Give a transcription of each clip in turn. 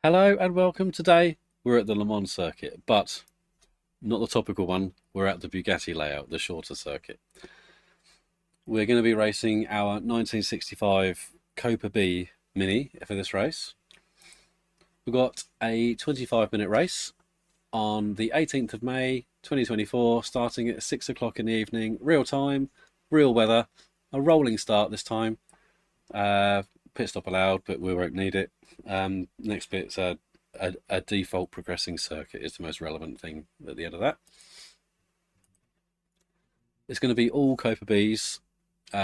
Hello and welcome. Today we're at the Le Mans circuit, but not the topical one. We're at the Bugatti layout, the shorter circuit. We're going to be racing our 1965 CopaB Mini for this race. We've got a 25-minute race on the 18th of May 2024, starting at 6 o'clock in the evening, real time, real weather, a rolling start this time. Pit stop allowed, but we won't need it. Next bit's a default progressing circuit is the most relevant thing at the end of that. It's going to be all CopaBs,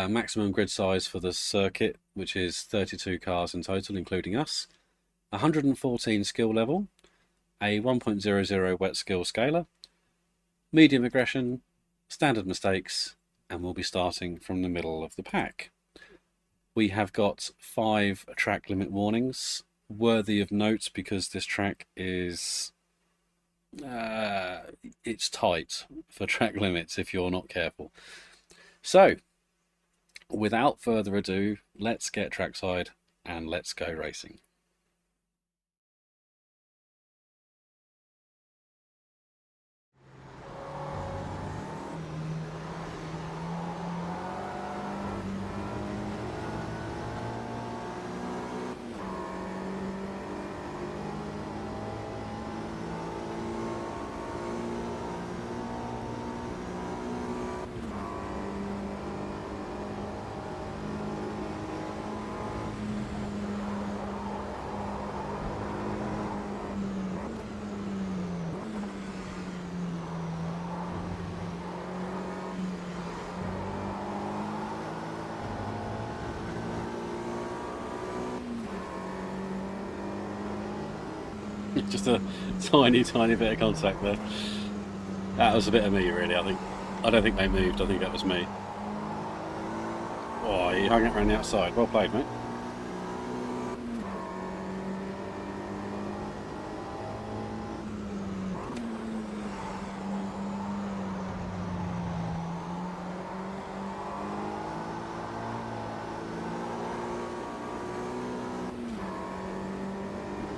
maximum grid size for the circuit, which is 32 cars in total, including us, 114 skill level, a 1.00 wet skill scaler, medium aggression, standard mistakes, and we'll be starting from the middle of the pack. We have got 5 track limit warnings, worthy of note because this track is it's tight for track limits if you're not careful. So, without further ado, let's get trackside and let's go racing. Just a tiny bit of contact there. That was a bit of me, really, I think. I don't think they moved, I think that was me. Oh, he hung it around the outside. Well played, mate.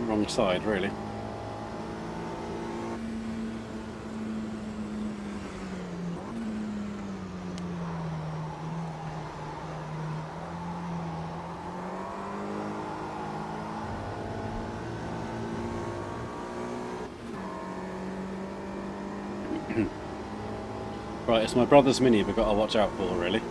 Wrong side, really. Right, it's my brother's Mini we've got to watch out for, really.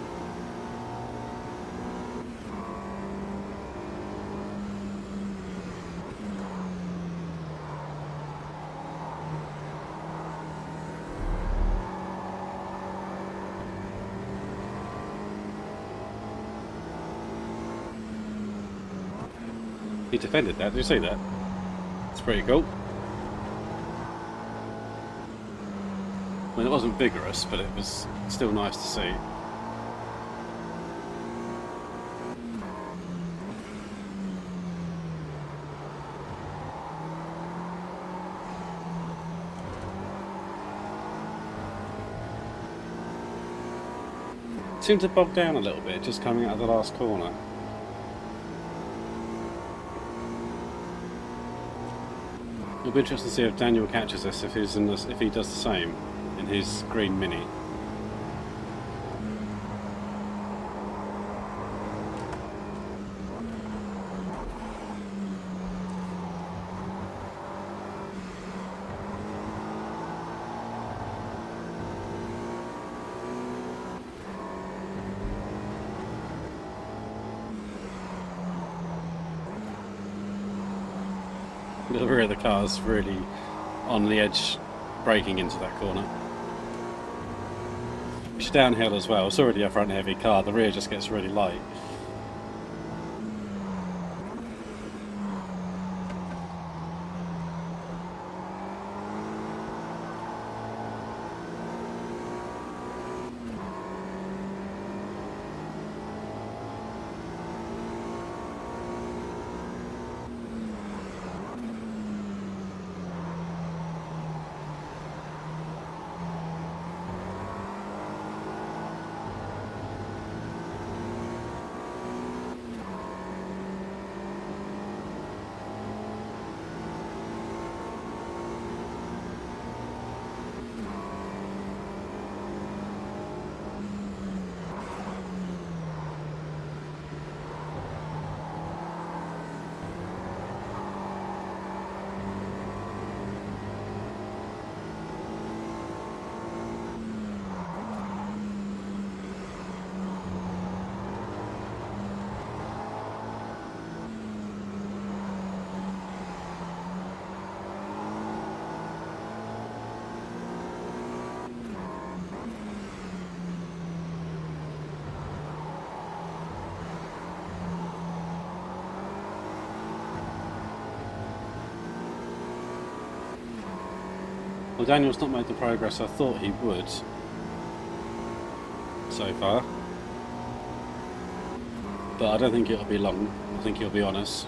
He defended that, did you see that? It's pretty cool. I mean, it wasn't vigorous, but it was still nice to see. Seemed to bog down a little bit, just coming out of the last corner. It'll be interesting to see if Daniel catches this, if he does the same in his green Mini. The rear of the car's really on the edge, braking into that corner. It's downhill as well. It's already a front heavy car. The rear just gets really light. Well, Daniel's not made the progress I thought he would so far, but I don't think it'll be long. I think he'll be on us.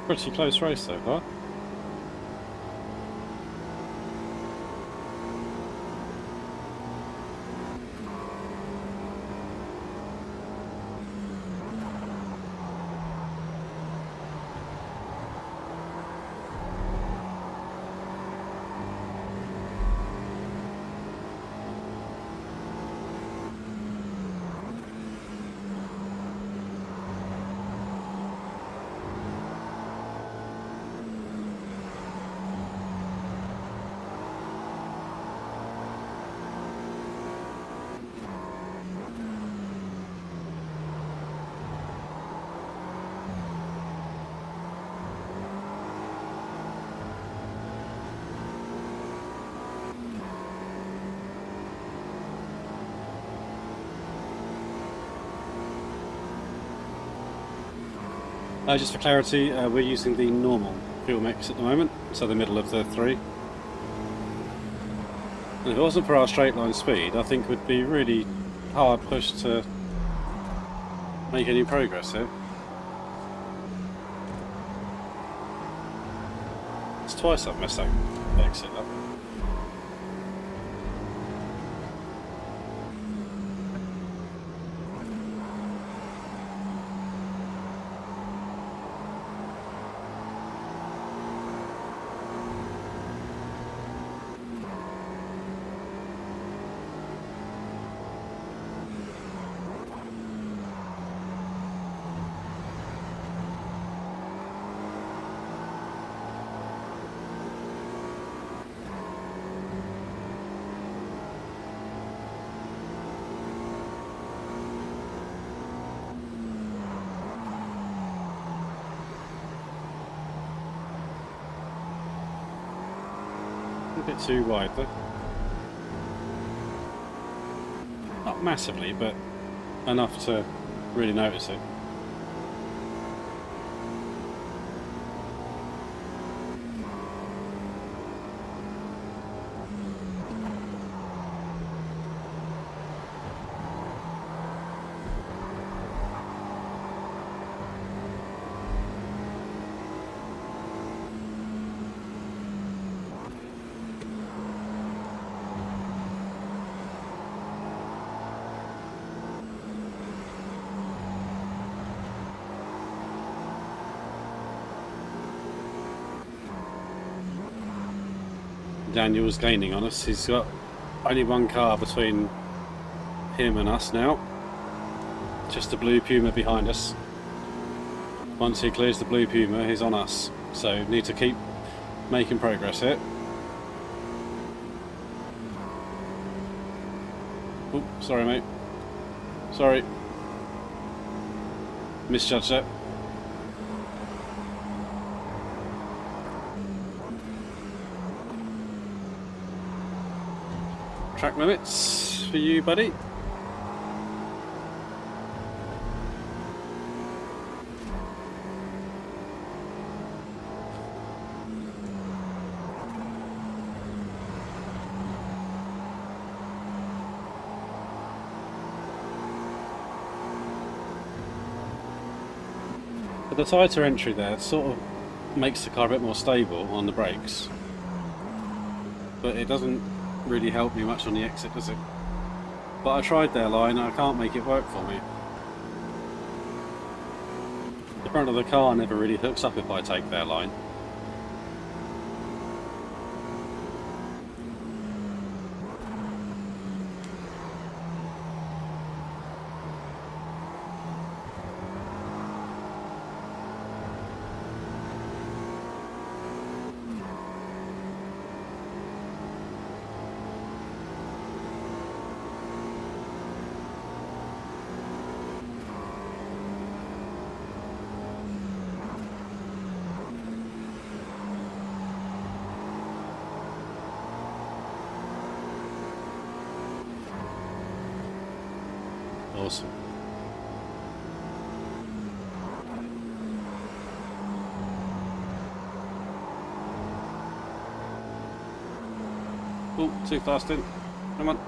Pretty close race so far. Just for clarity, we're using the normal fuel mix at the moment, so the middle of the three. And if it wasn't for our straight line speed, I think we'd be really hard pushed to make any progress here. It's twice I've messed that exit up. A bit too wide though. Not massively, but enough to really notice it. Daniel's gaining on us. He's got only one car between him and us now. Just the blue Puma behind us. Once he clears the blue Puma, he's on us. So need to keep making progress here. Oh, sorry mate. Sorry. Misjudged that. Track limits for you, buddy. But the tighter entry there sort of makes the car a bit more stable on the brakes, but it doesn't really help me much on the exit, does it? But I tried their line and I can't make it work for me. The front of the car never really hooks up if I take their line. Awesome. Oh, too fast in. Come on.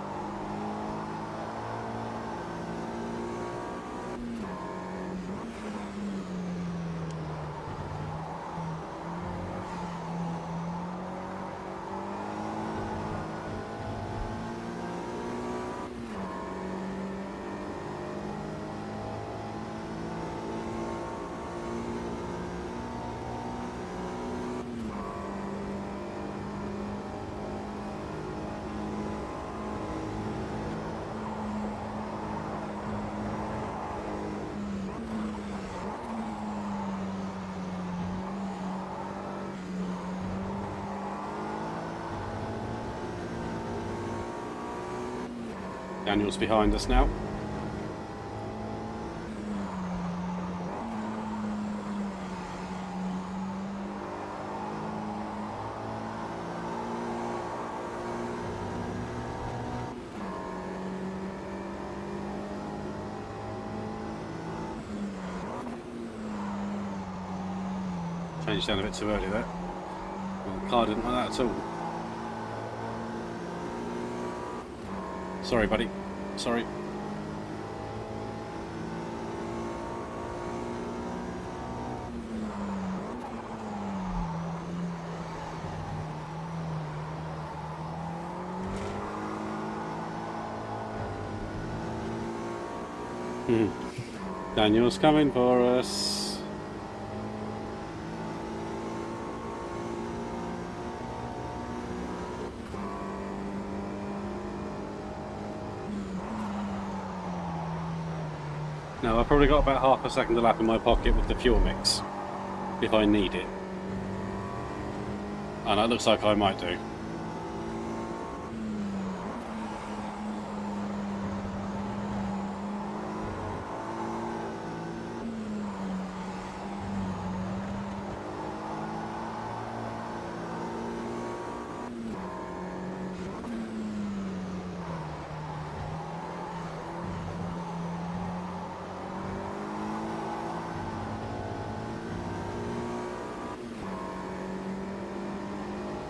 Daniel's behind us now. Changed down a bit too early there. Well, the car didn't like that at all. Sorry, buddy. Sorry. Daniel's coming for us. Now I've probably got about half a second a lap in my pocket with the fuel mix, if I need it. And it looks like I might do.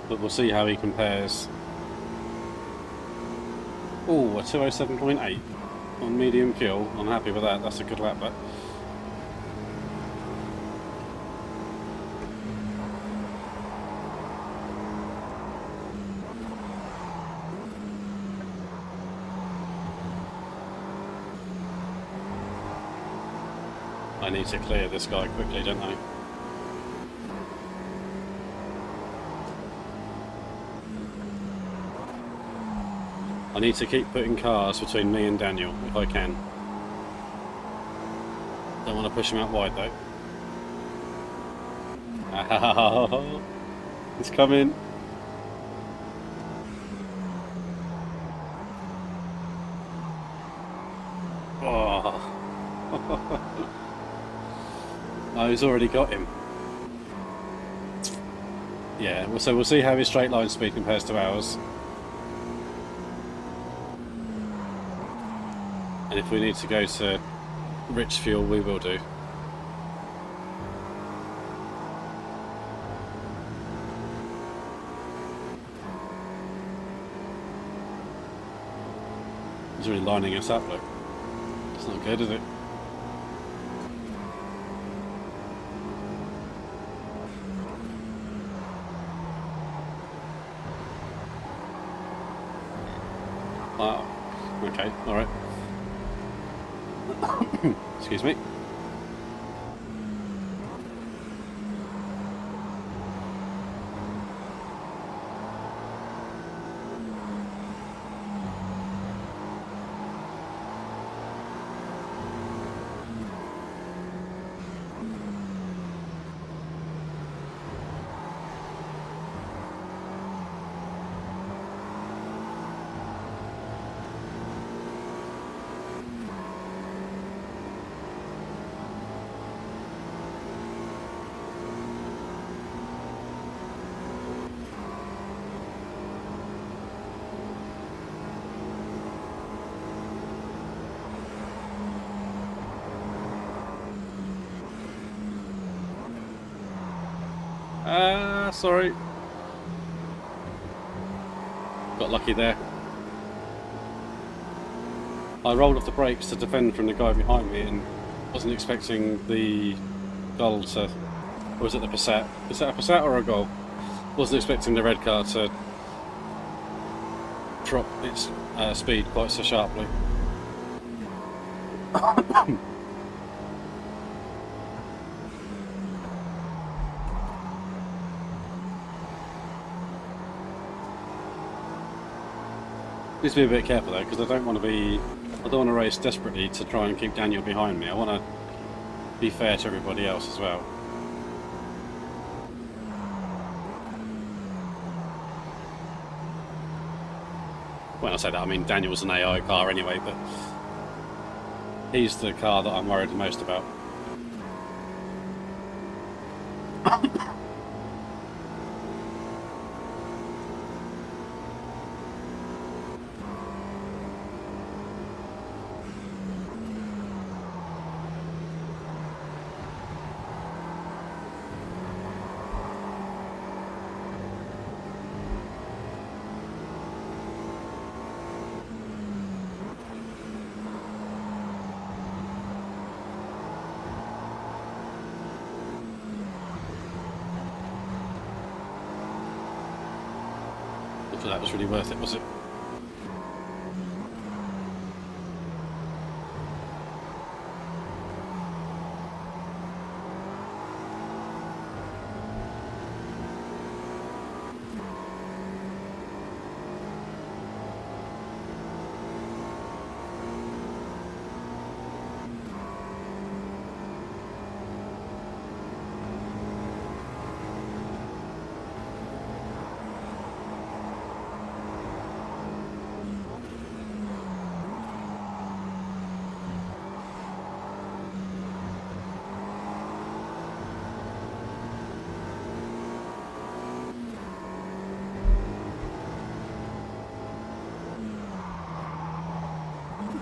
But we'll see how he compares. Oh, a 207.8 on medium fuel. I'm happy with that. That's a good lap back. I need to clear this guy quickly, don't I? I need to keep putting cars between me and Daniel, if I can. Don't want to push him out wide though. Oh, it's coming. Oh. Oh, he's already got him. Yeah, so we'll see how his straight line speed compares to ours. And if we need to go to rich fuel, we will do. He's really lining us up, look. It's not good, is it? Okay, alright. Excuse me. Sorry. Got lucky there. I rolled off the brakes to defend from the guy behind me and wasn't expecting the goal to... Or was it the Passat? Is that a Passat or a Gol? Wasn't expecting the red car to drop its speed quite so sharply. Need to be a bit careful though, because I don't want to race desperately to try and keep Daniel behind me. I want to be fair to everybody else as well. When I say that, I mean Daniel's an AI car anyway, but he's the car that I'm worried the most about. That was really worth it, was it?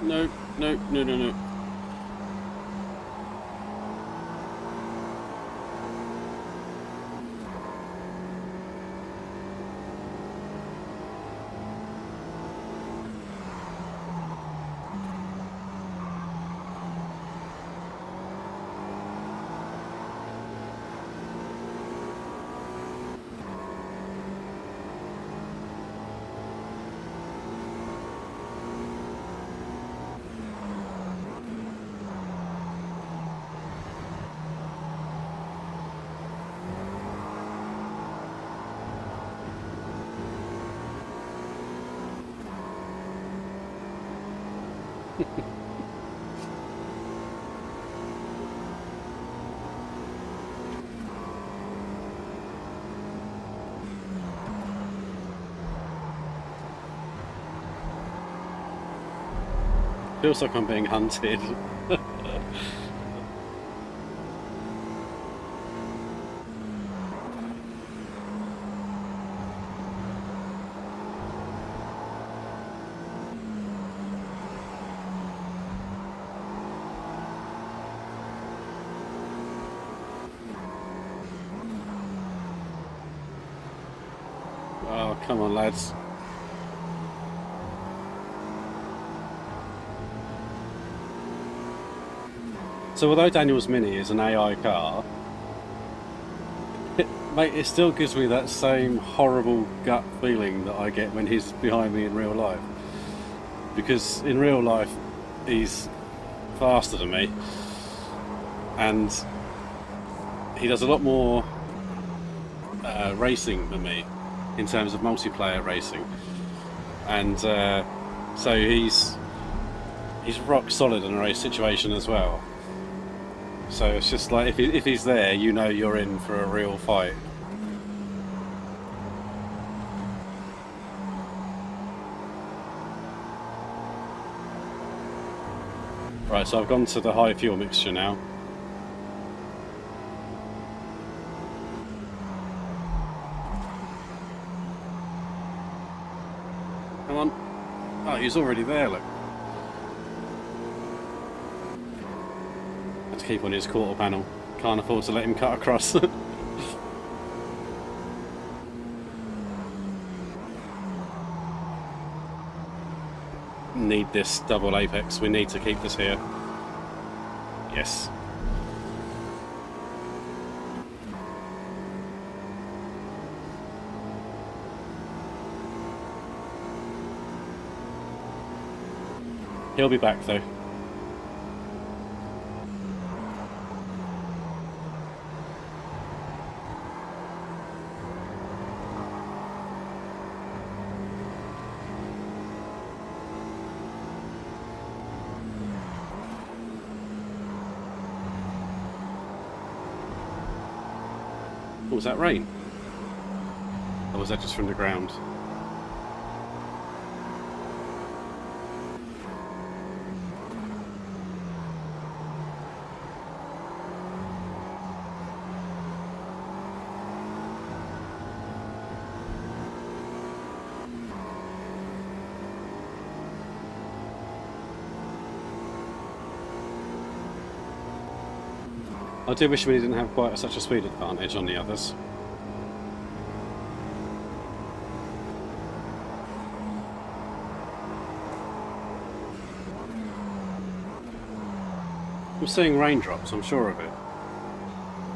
No, no, no, no, no. Feels like I'm being hunted. Oh, come on, lads. So although Daniel's Mini is an AI car, it still gives me that same horrible gut feeling that I get when he's behind me in real life. because in real life he's faster than me, and he does a lot more racing than me in terms of multiplayer racing, and so he's rock solid in a race situation as well. So it's just like if he's there, you know you're in for a real fight. Right, so I've gone to the high fuel mixture now. Come on. Oh, he's already there, look. Have to keep on his quarter panel. Can't afford to let him cut across. Need this double apex. We need to keep this here. Yes. He'll be back though. What was that, rain? Or was that just from the ground? I do wish we didn't have quite such a speed advantage on the others. I'm seeing raindrops, I'm sure of it.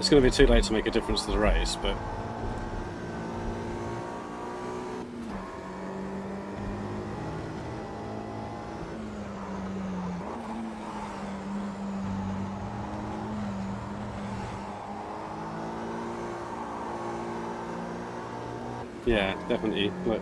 It's going to be too late to make a difference to the race, but... yeah, definitely. Look.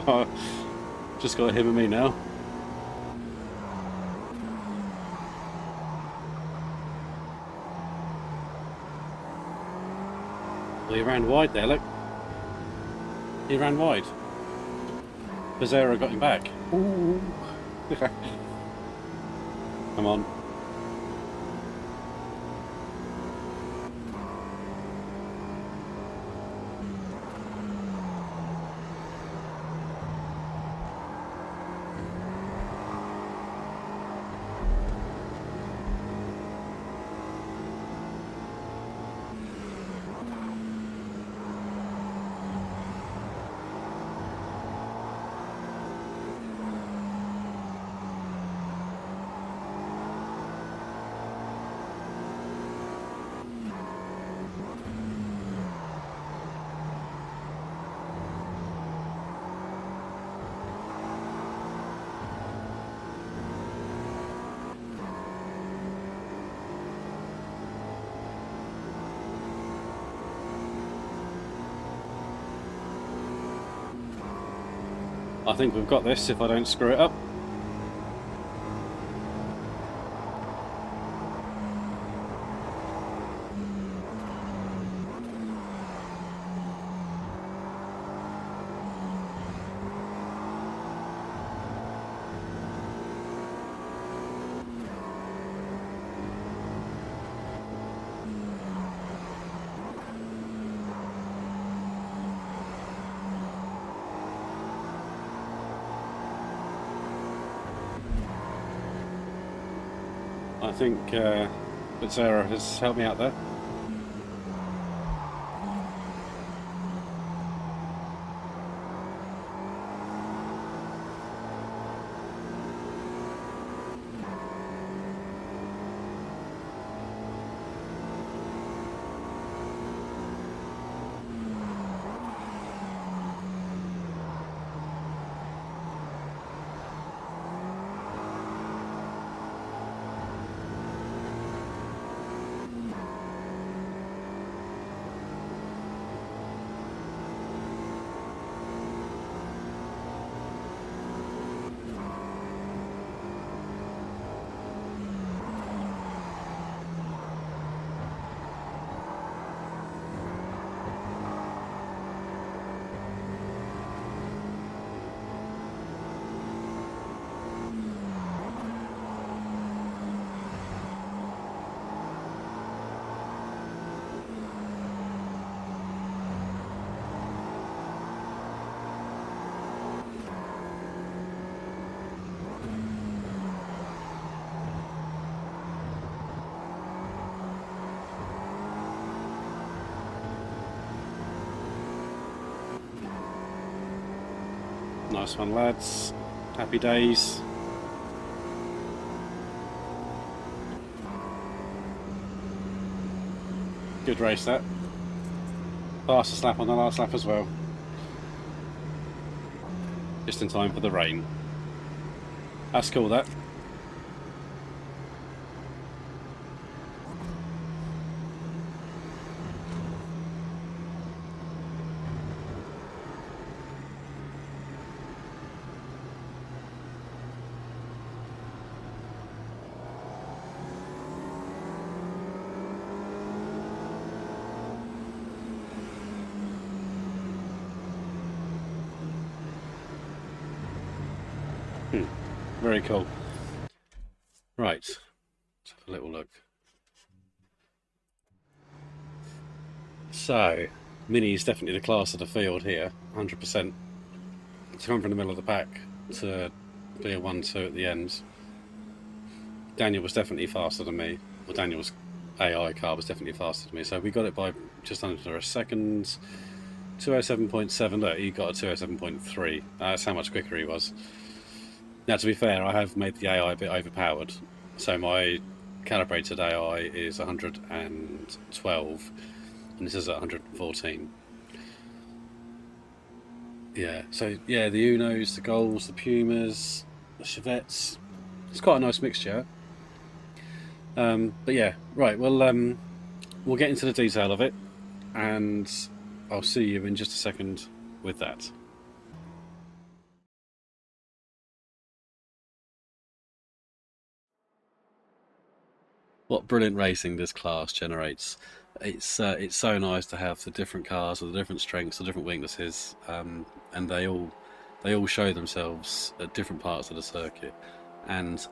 Oh, just got him and me now. Well, he ran wide there, look. He ran wide. Becerra got him back. Ooh. Come on. I think we've got this if I don't screw it up. I think Becerra has helped me out there. Nice one, lads. Happy days. Good race that. Fastest lap on the last lap as well. Just in time for the rain. That's cool, that. Very cool. Right, let's have a little look. So, Mini is definitely the class of the field here, 100%. To come from the middle of the pack to be a 1-2 at the end. Daniel was definitely faster than me. Well, Daniel's AI car was definitely faster than me, so we got it by just under a second. 207.7, look, he got a 207.3. That's how much quicker he was. Now, to be fair, I have made the AI a bit overpowered, so my calibrated AI is 112, and this is at 114. Yeah, so yeah, the Unos, the Golds, the Pumas, the Chevettes. It's quite a nice mixture. But yeah, right, well, we'll get into the detail of it, and I'll see you in just a second with that. What brilliant racing this class generates. It's so nice to have the different cars with the different strengths, the different weaknesses, and they all show themselves at different parts of the circuit. And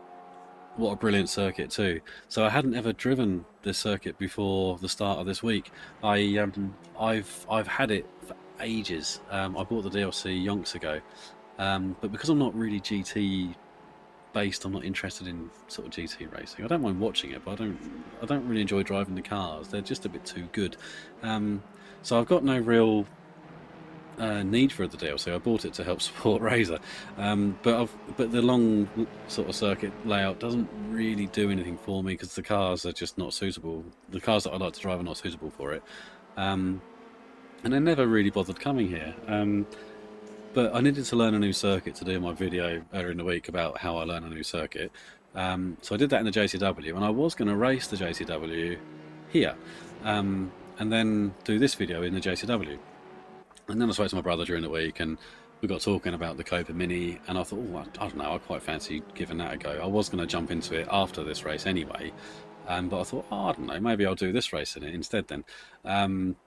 what a brilliant circuit too. So I hadn't ever driven this circuit before the start of this week. I've had it for ages. I bought the DLC yonks ago, but because I'm not really GT based, I'm not interested in sort of GT racing. I don't mind watching it, but I don't really enjoy driving the cars. They're just a bit too good. So I've got no real need for the DLC. I bought it to help support Reiza, but the long sort of circuit layout doesn't really do anything for me because the cars are just not suitable. The cars that I like to drive are not suitable for it, and I never really bothered coming here. But I needed to learn a new circuit to do my video earlier in the week about how I learn a new circuit. So I did that in the JCW, and I was going to race the JCW here, and then do this video in the JCW. And then I spoke to my brother during the week, and we got talking about the CopaB Mini, and I thought, oh, I don't know, I quite fancy giving that a go. I was going to jump into it after this race anyway, but I thought, oh, I don't know, maybe I'll do this race in it instead then. And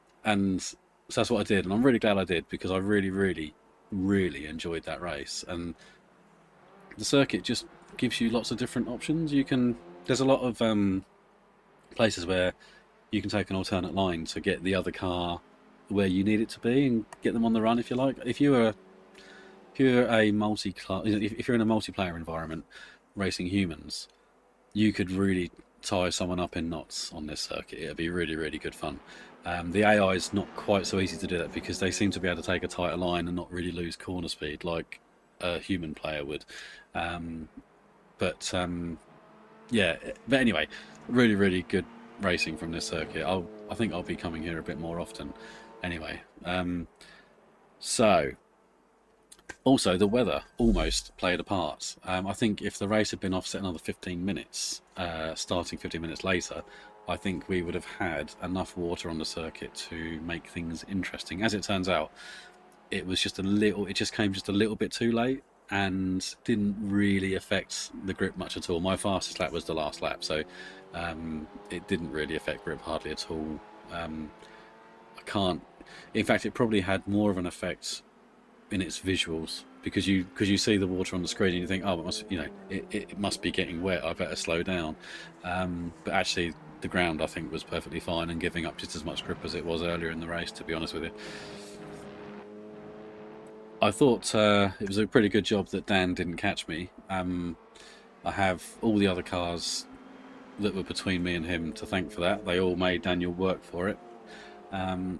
so that's what I did, and I'm really glad I did, because I really enjoyed that race. And the circuit just gives you lots of different options. There's a lot of places where you can take an alternate line to get the other car where you need it to be and get them on the run if you like. If you're a multi-class, if you're in a multiplayer environment racing humans, you could really tie someone up in knots on this circuit. It'd be really good fun. The AI is not quite so easy to do that because they seem to be able to take a tighter line and not really lose corner speed like a human player would. Yeah, but anyway, really good racing from this circuit. I think I'll be coming here a bit more often. Anyway, so also the weather almost played a part. I think if the race had been offset another 15 minutes, starting 15 minutes later, I think we would have had enough water on the circuit to make things interesting. As it turns out, it just came just a little bit too late and didn't really affect the grip much at all. My fastest lap was the last lap, so it didn't really affect grip hardly at all. In fact, it probably had more of an effect in its visuals because you see the water on the screen and you think, oh, it must be getting wet, I better slow down. But actually the ground, I think, was perfectly fine and giving up just as much grip as it was earlier in the race, to be honest with you. I thought it was a pretty good job that Dan didn't catch me. I have all the other cars that were between me and him to thank for that. They all made Daniel work for it.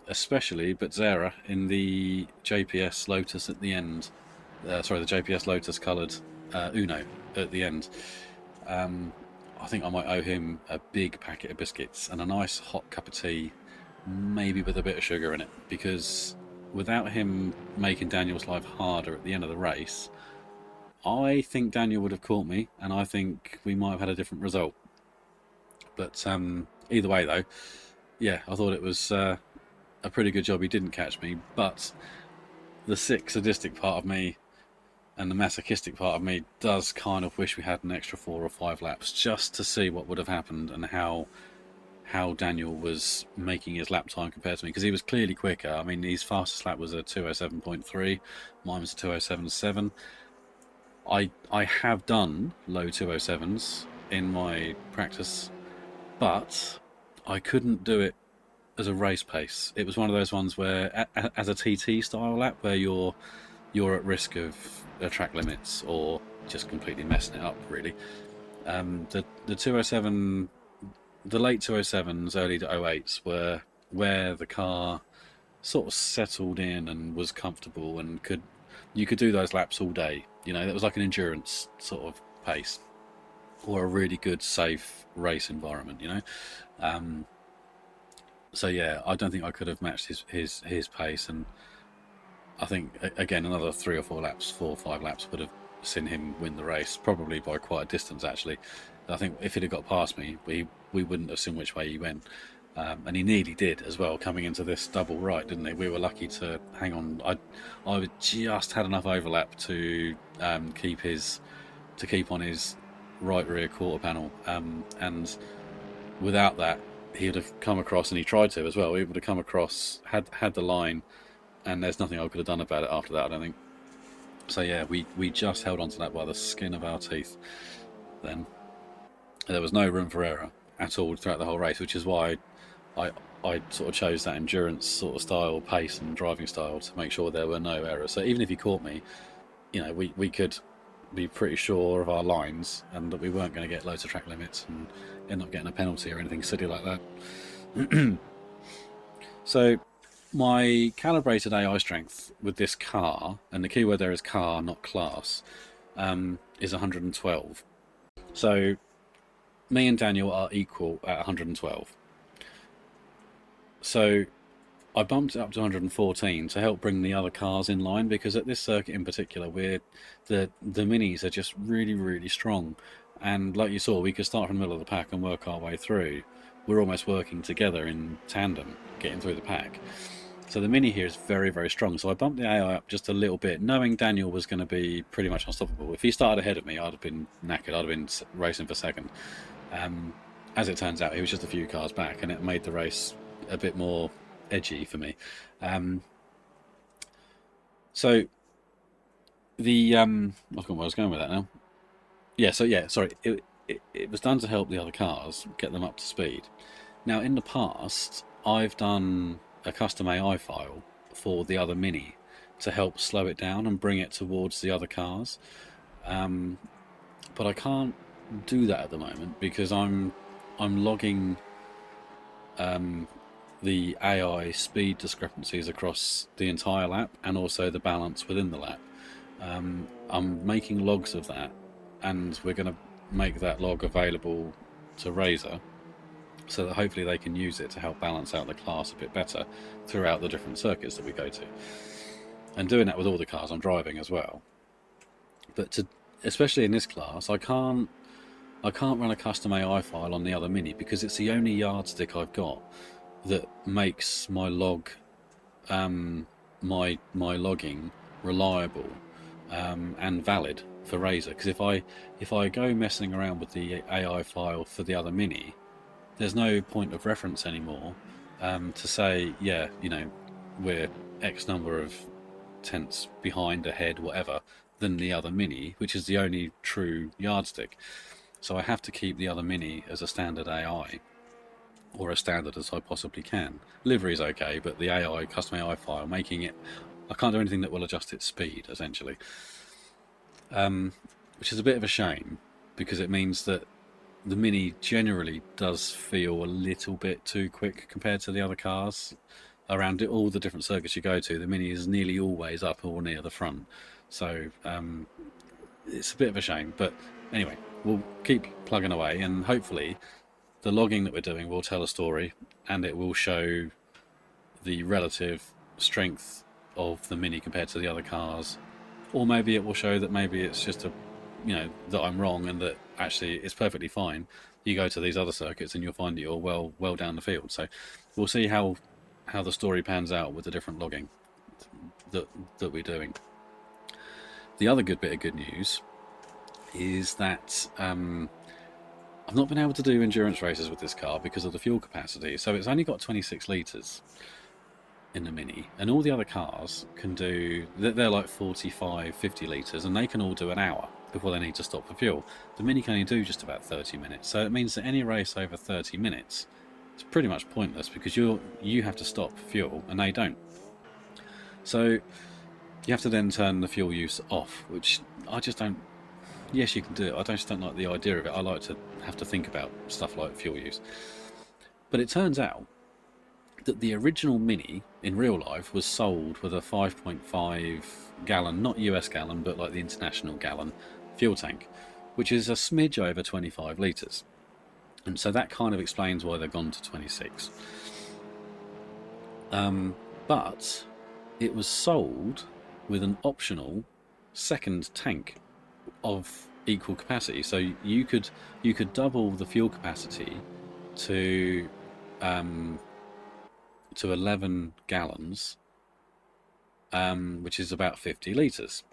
Especially Zara in the JPS Lotus at the end. sorry, the JPS Lotus coloured Uno at the end. I think I might owe him a big packet of biscuits and a nice hot cup of tea, maybe with a bit of sugar in it, because without him making Daniel's life harder at the end of the race, I think Daniel would have caught me, and I think we might have had a different result. But either way, though, yeah, I thought it was a pretty good job he didn't catch me. But the sick, sadistic part of me and the masochistic part of me does kind of wish we had an extra 4 or 5 laps just to see what would have happened and how Daniel was making his lap time compared to me, because he was clearly quicker. I mean, his fastest lap was a 2:07.3, mine was a 2:07.7. I have done low 2:07s in my practice, but I couldn't do it as a race pace. It was one of those ones where, as a TT style lap, where you're at risk of track limits or just completely messing it up, really. The 2:07, the late 2:07s, early 08s were where the car sort of settled in and was comfortable and you could do those laps all day. You know, that was like an endurance sort of pace, or a really good, safe race environment. You know, so yeah, I don't think I could have matched his pace, and I think again another 3 or 4 laps, 4 or 5 laps would have seen him win the race, probably by quite a distance actually. I think if he'd have got past me, we wouldn't have seen which way he went. And he nearly did as well, coming into this double right, didn't he? We were lucky to hang on. I just had enough overlap to keep on his right rear quarter panel, and without that, he would have come across, and he tried to as well. He would have come across, had the line, and there's nothing I could have done about it after that, I don't think. So yeah, we just held on to that by the skin of our teeth. Then there was no room for error at all throughout the whole race, which is why I sort of chose that endurance sort of style, pace and driving style, to make sure there were no errors. So even if he caught me, you know, we could be pretty sure of our lines and that we weren't going to get loads of track limits and end up getting a penalty or anything silly like that. So my calibrated AI strength with this car, and the keyword there is car, not class, is 112. So me and Daniel are equal at 112. So I bumped it up to 114 to help bring the other cars in line, because at this circuit in particular, the minis are just really, really strong. And like you saw, we could start from the middle of the pack and work our way through. We're almost working together in tandem, getting through the pack. So the Mini here is very, very strong. So I bumped the AI up just a little bit, knowing Daniel was going to be pretty much unstoppable. If he started ahead of me, I'd have been knackered. I'd have been racing for second. As it turns out, he was just a few cars back, and it made the race a bit more edgy for me. So the I forgot where I was going with that now. Yeah, so yeah, sorry. It was done to help the other cars get them up to speed. Now, in the past, I've done a custom AI file for the other Mini to help slow it down and bring it towards the other cars. But I can't do that at the moment because I'm logging the AI speed discrepancies across the entire lap and also the balance within the lap. I'm making logs of that, and we're going to make that log available to Reiza, so that hopefully they can use it to help balance out the class a bit better throughout the different circuits that we go to. And doing that with all the cars I'm driving as well. But especially in this class, I can't run a custom AI file on the other Mini because it's the only yardstick I've got that makes my log, my logging reliable and valid for Reiza. Because if I go messing around with the AI file for the other Mini, there's no point of reference anymore to say, yeah, you know, we're X number of tenths behind, ahead, whatever, than the other Mini, which is the only true yardstick. So I have to keep the other Mini as a standard AI, or as standard as I possibly can. Livery is okay, but the AI, custom AI file, making it, I can't do anything that will adjust its speed, essentially. Which is a bit of a shame, because it means that the Mini generally does feel a little bit too quick compared to the other cars. around all the different circuits you go to, the Mini is nearly always up or near the front. So it's a bit of a shame, but anyway, we'll keep plugging away, and hopefully the logging that we're doing will tell a story, and it will show the relative strength of the Mini compared to the other cars. Or maybe it will show that maybe it's just that I'm wrong, and that actually it's perfectly fine. You go to these other circuits and you'll find that you're well down the field. So we'll see how the story pans out with the different logging that we're doing. The other bit of good news is that I've not been able to do endurance races with this car because of the fuel capacity. So it's only got 26 litres in the Mini, and all the other cars can do, they're like 45, 50 litres, and they can all do an hour before they need to stop for fuel. The Mini can only do just about 30 minutes, so it means that any race over 30 minutes is pretty much pointless, because you have to stop for fuel and they don't. So you have to then turn the fuel use off, which I just don't. Yes, you can do it. I just don't like the idea of it. I like to have to think about stuff like fuel use. But it turns out that the original Mini in real life was sold with a 5.5 gallon, not US gallon, but like the international gallon fuel tank, which is a smidge over 25 litres. And so that kind of explains why they've gone to 26. But it was sold with an optional second tank of equal capacity. So you could double the fuel capacity to 11 gallons, which is about 50 litres.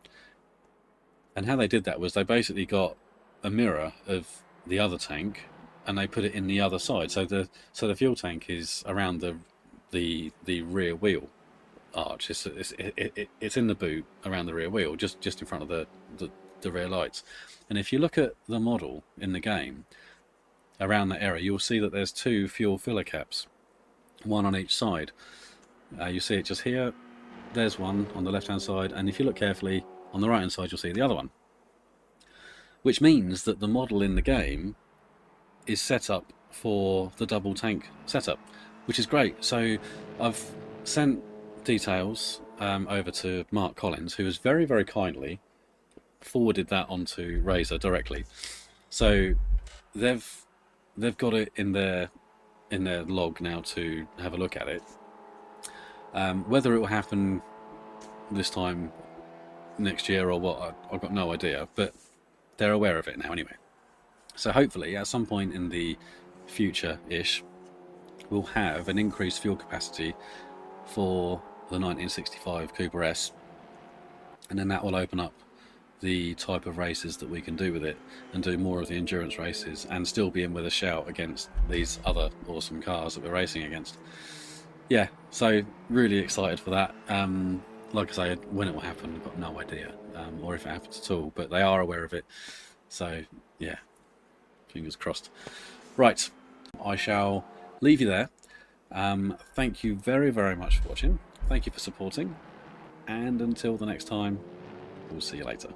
And how they did that was they basically got a mirror of the other tank and they put it in the other side. So the fuel tank is around the rear wheel arch. It's in the boot around the rear wheel, just in front of the rear lights. And if you look at the model in the game around that area, you'll see that there's two fuel filler caps, one on each side. You see it just here. There's one on the left hand side, and if you look carefully on the right hand side, you'll see the other one, which means that the model in the game is set up for the double tank setup, which is great. So I've sent details over to Mark Collins, who has very, very kindly forwarded that onto Reiza directly. So they've got it in their log now to have a look at it. Whether it will happen this time next year or what, I've got no idea, but they're aware of it now anyway. So hopefully at some point in the future-ish, we'll have an increased fuel capacity for the 1965 Cobra S, and then that will open up the type of races that we can do with it, and do more of the endurance races, and still be in with a shout against these other awesome cars that we're racing against. Yeah, so really excited for that. Like I say, when it will happen, I've got no idea, or if it happens at all, but they are aware of it. So yeah, fingers crossed. Right, I shall leave you there. Thank you very, very much for watching. Thank you for supporting, and until the next time, we'll see you later.